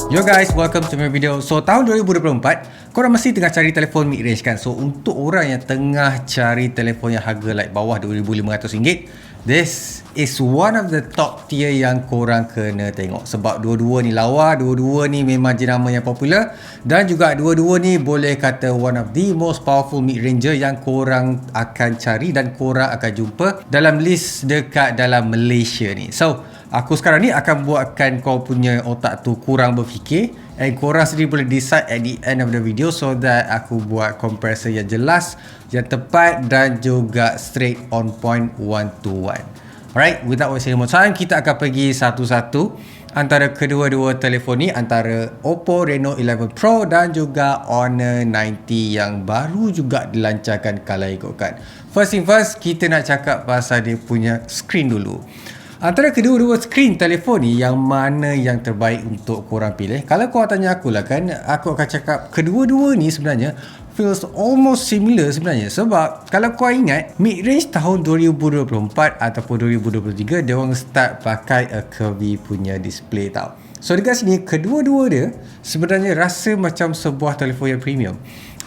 Yo guys, welcome to my video. So tahun 2024, korang mesti tengah cari telefon mid-range kan. So untuk orang yang tengah cari telefon yang harga like bawah RM2,500, this is one of the top tier yang korang kena tengok. Sebab dua-dua ni lawa, dua-dua ni memang jenama yang popular, dan juga dua-dua ni boleh kata one of the most powerful mid-ranger yang korang akan cari dan korang akan jumpa dalam list dekat dalam Malaysia ni. So aku sekarang ni akan buatkan kau punya otak tu kurang berfikir, and korang sendiri boleh decide at the end of the video, so that aku buat comparison yang jelas, yang tepat dan juga straight on point, one to one. Alright, without wasting more time, kita akan pergi satu-satu antara kedua-dua telefon ni, antara Oppo Reno 11 Pro dan juga Honor 90 yang baru juga dilancarkan kalau ikutkan. First thing first, kita nak cakap pasal dia punya screen dulu. Antara kedua-dua skrin telefon ni, yang mana yang terbaik untuk korang pilih? Kalau korang tanya aku lah kan, aku akan cakap kedua-dua ni sebenarnya feels almost similar sebenarnya. Sebab kalau korang ingat, mid-range tahun 2024 ataupun 2023, dia orang start pakai a curvy punya display tau. So dekat sini, kedua-dua dia sebenarnya rasa macam sebuah telefon yang premium.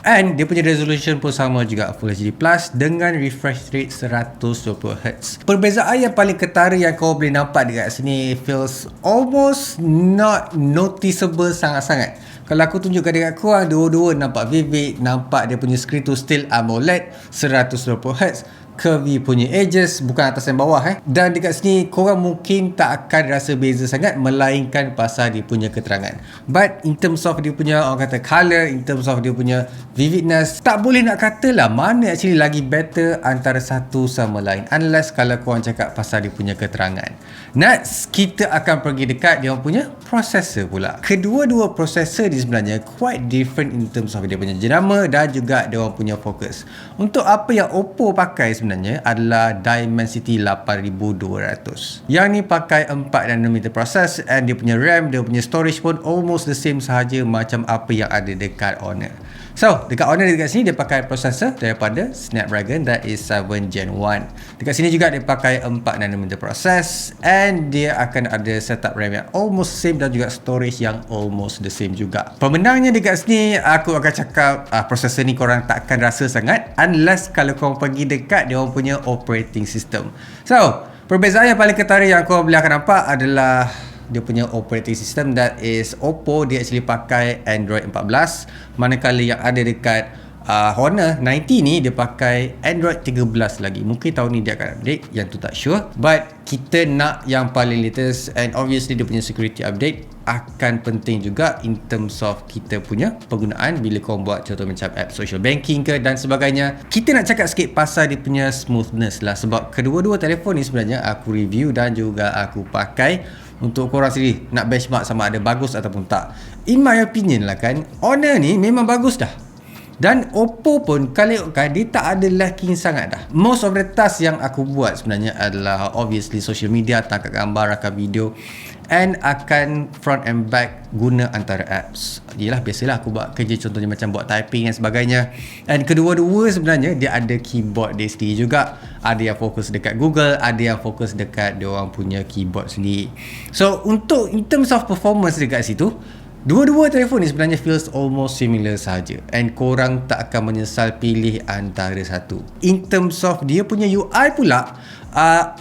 And dia punya resolution pun sama juga, Full HD Plus dengan refresh rate 120Hz. Perbezaan yang paling ketara yang kau boleh nampak dekat sini feels almost not noticeable sangat-sangat. Kalau aku tunjukkan dekat korang, dua-dua nampak vivid, nampak dia punya screen tu still AMOLED 120Hz, curvy punya edges, bukan atas dan bawah Dan dekat sini korang mungkin tak akan rasa beza sangat, melainkan pasal dia punya keterangan. But in terms of dia punya, orang kata color, in terms of dia punya vividness, tak boleh nak kata lah mana actually lagi better antara satu sama lain, unless kalau korang cakap pasal dia punya keterangan. Next, kita akan pergi dekat dia punya processor pula. Kedua-dua processor ni sebenarnya quite different in terms of dia punya jenama dan juga dia orang punya fokus. Untuk apa yang Oppo pakai sebenarnya adalah Dimensity 8200. Yang ni pakai 4nm process, and dia punya RAM, dia punya storage pun almost the same sahaja macam apa yang ada dekat Honor. So, dekat Honor dekat sini dia pakai processor daripada Snapdragon, that is 7 Gen 1. Dekat sini juga dia pakai 4nm process, and dia akan ada setup RAM yang almost same dan juga storage yang almost the same juga. Pemenangnya dekat sini, aku akan cakap processor ni korang takkan rasa sangat unless kalau korang pergi dekat dia orang punya operating system. So, perbezaan yang paling ketara yang korang boleh akan nampak adalah dia punya operating system, that is Oppo dia actually pakai Android 14, manakala yang ada dekat Honor 90 ni dia pakai Android 13 lagi. Mungkin tahun ni dia akan update, yang tu tak sure, but kita nak yang paling latest, and obviously dia punya security update akan penting juga in terms of kita punya penggunaan bila kau buat contoh macam app social banking ke dan sebagainya. Kita nak cakap sikit pasal dia punya smoothness lah, sebab kedua-dua telefon ni sebenarnya aku review dan juga aku pakai untuk korang sendiri nak benchmark sama ada bagus ataupun tak. In my opinion lah kan, Honor ni memang bagus dah, dan Oppo pun kalau kan dia tak ada lacking sangat dah. Most of the task yang aku buat sebenarnya adalah obviously social media, tangkap gambar, rakam video, and akan front and back guna antara apps. Yelah, biasalah aku buat kerja contohnya macam buat typing dan sebagainya. And kedua-dua sebenarnya dia ada keyboard dia sendiri juga. Ada yang fokus dekat Google, ada yang fokus dekat dia orang punya keyboard sendiri. So untuk in terms of performance dekat situ, dua-dua telefon ni sebenarnya feels almost similar sahaja, and korang tak akan menyesal pilih antara satu. In terms of dia punya UI pula,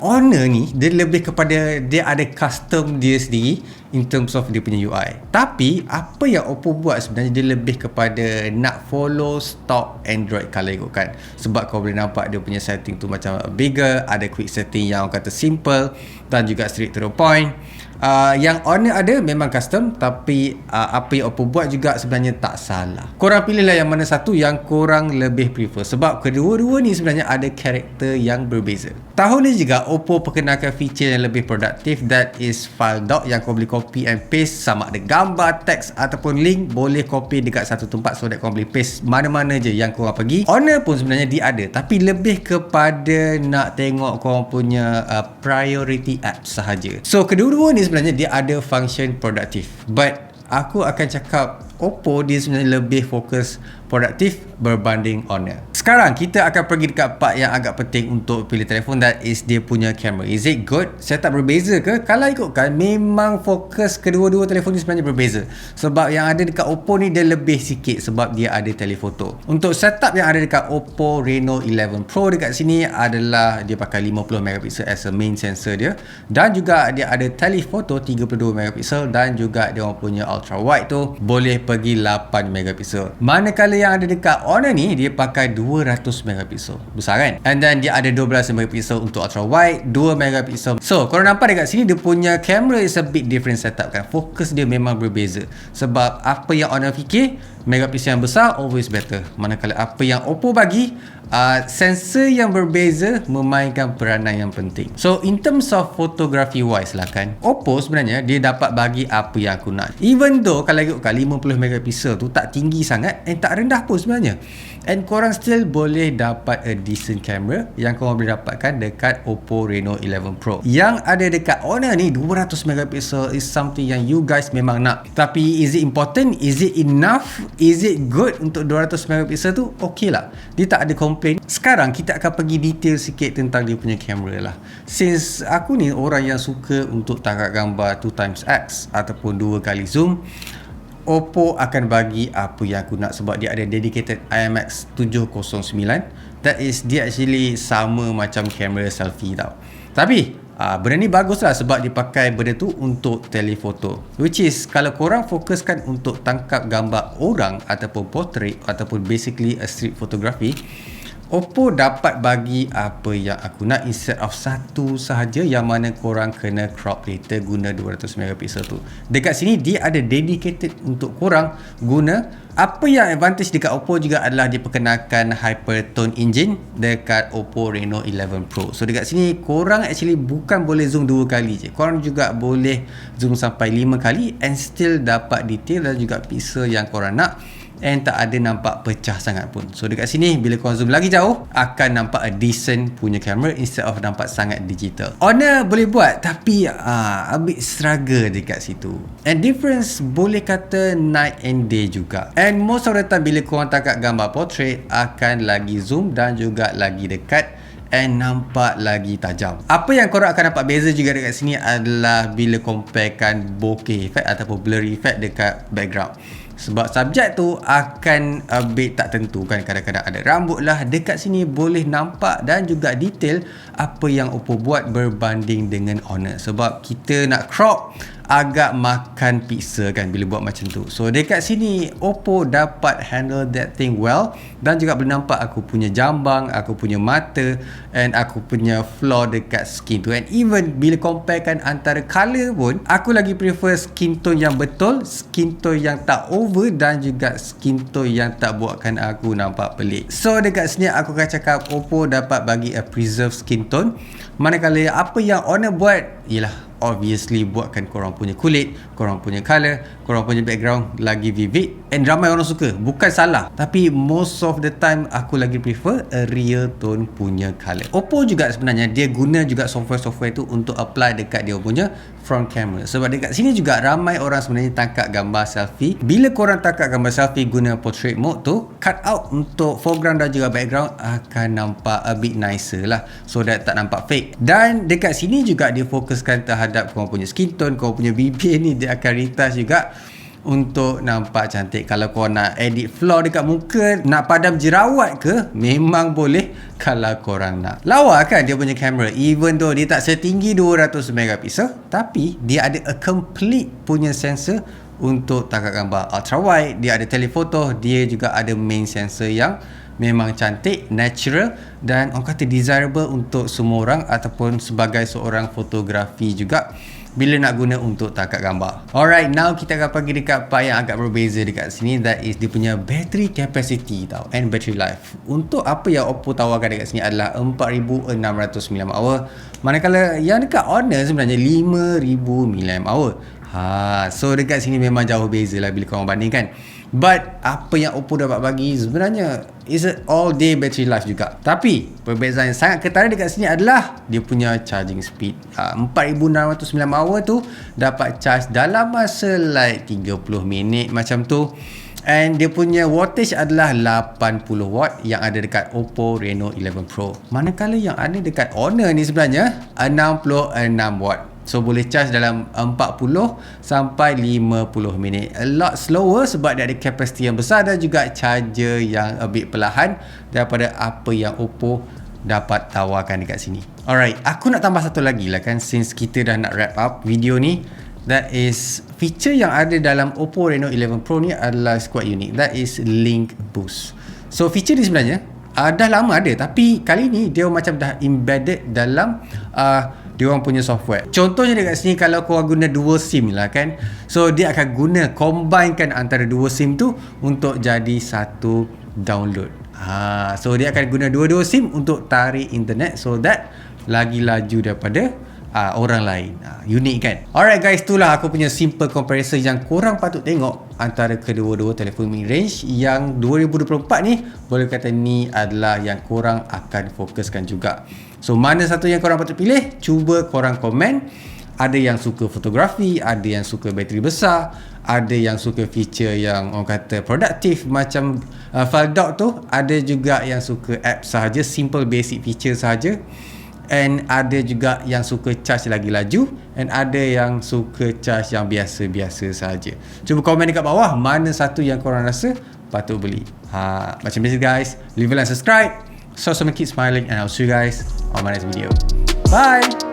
Honor ni dia lebih kepada dia ada custom dia sendiri in terms of dia punya UI. Tapi apa yang Oppo buat sebenarnya dia lebih kepada nak follow stock Android kalau ikutkan. Sebab kau boleh nampak dia punya setting tu macam bigger, ada quick setting yang orang kata simple dan juga straight to the point. Yang Honor ada memang custom, tapi apa yang Oppo buat juga sebenarnya tak salah. Korang pilihlah yang mana satu yang korang lebih prefer, sebab kedua-dua ni sebenarnya ada karakter yang berbeza. Tahun ni juga Oppo perkenalkan feature yang lebih produktif, that is file dock, yang kau boleh copy and paste sama ada gambar, teks ataupun link, boleh copy dekat satu tempat so that kau boleh paste mana-mana je yang korang pergi. Honor pun sebenarnya dia ada, tapi lebih kepada nak tengok korang punya priority apps sahaja. So kedua-dua ni sebenarnya dia ada function produktif, but aku akan cakap Oppo dia sebenarnya lebih fokus produktif berbanding Honor. Sekarang kita akan pergi dekat part yang agak penting untuk pilih telefon, that is dia punya kamera. Is it good? Setup berbeza ke? Kalau ikutkan, memang fokus kedua-dua telefon ni sebenarnya berbeza. Sebab yang ada dekat Oppo ni dia lebih sikit sebab dia ada telefoto. Untuk setup yang ada dekat Oppo Reno 11 Pro dekat sini adalah dia pakai 50 megapixel as a main sensor dia, dan juga dia ada telefoto 32 megapixel, dan juga dia orang punya ultra wide tu boleh pergi 8 megapixel. Manakala yang ada dekat Honor ni dia pakai 200 megapixel. Besar kan? And then dia ada 12 megapixel untuk ultra wide, 2 megapixel. So, korang nampak dekat sini dia punya camera is a bit different setup kan. Fokus dia memang berbeza. Sebab apa yang Honor fikir, megapixel yang besar always better. Manakala apa yang Oppo bagi, sensor yang berbeza memainkan peranan yang penting. So, in terms of photography wise lah kan, Oppo sebenarnya dia dapat bagi apa yang aku nak. Even though kalau ikutkan 50 megapixel tu tak tinggi sangat and tak rendah pun sebenarnya. And korang still boleh dapat a decent camera yang korang boleh dapatkan dekat Oppo Reno 11 Pro. Yang ada dekat Honor ni 200 megapixel is something yang you guys memang nak. Tapi is it important? Is it enough? Is it good untuk 200 megapixel tu? Okay lah. Dia tak ada complain. Sekarang kita akan pergi detail sikit tentang dia punya kamera lah. Since aku ni orang yang suka untuk tangkap gambar 2x ataupun 2 kali zoom, Oppo akan bagi apa yang aku nak sebab dia ada dedicated IMX709. That is, dia actually sama macam kamera selfie tau. Tapi benda ni bagus lah sebab dia pakai benda tu untuk telefoto, which is kalau korang fokuskan untuk tangkap gambar orang ataupun portrait ataupun basically a street photography, Oppo dapat bagi apa yang aku nak instead of satu sahaja yang mana korang kena crop later guna 200 megapixel tu. Dekat sini dia ada dedicated untuk korang guna. Apa yang advantage dekat Oppo juga adalah dia perkenalkan Hypertone Engine dekat Oppo Reno 11 Pro. So dekat sini korang actually bukan boleh zoom 2 kali je, korang juga boleh zoom sampai 5 kali and still dapat detail dan juga pixel yang korang nak, and tak ada nampak pecah sangat pun. So dekat sini bila korang zoom lagi jauh akan nampak a decent punya camera instead of nampak sangat digital. Honor boleh buat tapi a bit struggle dekat situ. And difference boleh kata night and day juga. And most of the time bila korang tangkap gambar portrait akan lagi zoom dan juga lagi dekat and nampak lagi tajam. Apa yang korang akan nampak beza juga dekat sini adalah bila comparekan bokeh effect ataupun blurry effect dekat background. Sebab subjek tu akan a bit tak tentu kan, kadang-kadang ada rambut lah. Dekat sini boleh nampak dan juga detail apa yang Oppo buat berbanding dengan Honor. Sebab kita nak crop agak makan pixel kan bila buat macam tu. So dekat sini Oppo dapat handle that thing well, dan juga boleh nampak aku punya jambang, aku punya mata and aku punya flaw dekat skin tu. And even bila comparekan antara color pun, aku lagi prefer skin tone yang betul, skin tone yang tak over dan juga skin tone yang tak buatkan aku nampak pelik. So dekat sini aku akan cakap Oppo dapat bagi a preserve skin tone, manakala apa yang Honor buat ialah obviously buatkan korang punya kulit, korang punya colour, korang punya background lagi vivid, and ramai orang suka. Bukan salah, tapi most of the time aku lagi prefer a real tone punya colour. Oppo juga sebenarnya dia guna juga software-software tu untuk apply dekat dia punya front camera. Sebab dekat sini juga ramai orang sebenarnya tangkap gambar selfie. Bila korang tangkap gambar selfie guna portrait mode tu, cut out untuk foreground dan juga background akan nampak a bit nicer lah, so that tak nampak fake. Dan dekat sini juga dia fokuskan terhadap korang punya skin tone, korang punya bibir ni dia akan retouch juga untuk nampak cantik. Kalau korang nak edit flaw dekat muka, nak padam jerawat ke, memang boleh kalau korang nak. Lawa kan dia punya kamera, even though dia tak setinggi 200 megapixel, tapi dia ada a complete punya sensor untuk tangkap gambar ultra wide, dia ada telefoto, dia juga ada main sensor yang memang cantik, natural dan orang kata desirable untuk semua orang ataupun sebagai seorang fotografi juga bila nak guna untuk tangkap gambar. Alright, now kita akan pergi dekat part yang agak berbeza dekat sini, that is dia punya battery capacity tau, and battery life. Untuk apa yang Oppo tawarkan dekat sini adalah 4600 mAh, manakala yang dekat Honor sebenarnya 5000 mAh. So dekat sini memang jauh beza lah bila korang bandingkan. But apa yang Oppo dapat bagi sebenarnya is a all day battery life juga. Tapi perbezaan yang sangat ketara dekat sini adalah dia punya charging speed. 4600 mAh tu dapat charge dalam masa like 30 minit macam tu. And dia punya wattage adalah 80 watt yang ada dekat Oppo Reno 11 Pro. Manakala yang ada dekat Honor ni sebenarnya 66 watt. So boleh charge dalam 40 sampai 50 minit. A lot slower sebab dia ada kapasiti yang besar dan juga charger yang a bit perlahan daripada apa yang Oppo dapat tawarkan dekat sini. Alright, aku nak tambah satu lagi lah kan, since kita dah nak wrap up video ni. That is, feature yang ada dalam Oppo Reno 11 Pro ni adalah quite unique. That is Link Boost. So feature ni sebenarnya dah lama ada, tapi kali ni dia macam dah embedded dalam dia orang punya software. Contohnya dekat sini, kalau kau guna dual SIM lah kan, so dia akan guna combinekan antara dua SIM tu untuk jadi satu download. So dia akan guna dua-dua SIM untuk tarik internet, so that lagi laju daripada orang lain. Unik kan? Alright guys, itulah aku punya simple comparison yang korang patut tengok antara kedua-dua telefon mid-range yang 2024 ni. Boleh kata ni adalah yang korang akan fokuskan juga. So mana satu yang korang patut pilih? Cuba korang komen. Ada yang suka fotografi, ada yang suka bateri besar, ada yang suka feature yang orang kata produktif macam file dock tu, ada juga yang suka app sahaja, simple basic feature sahaja. And ada juga yang suka charge lagi laju, and ada yang suka charge yang biasa-biasa saja. Cuba komen dekat bawah mana satu yang korang rasa patut beli. Macam biasa guys, leave a like, subscribe. So keep smiling, and I'll see you guys on my next video. Bye.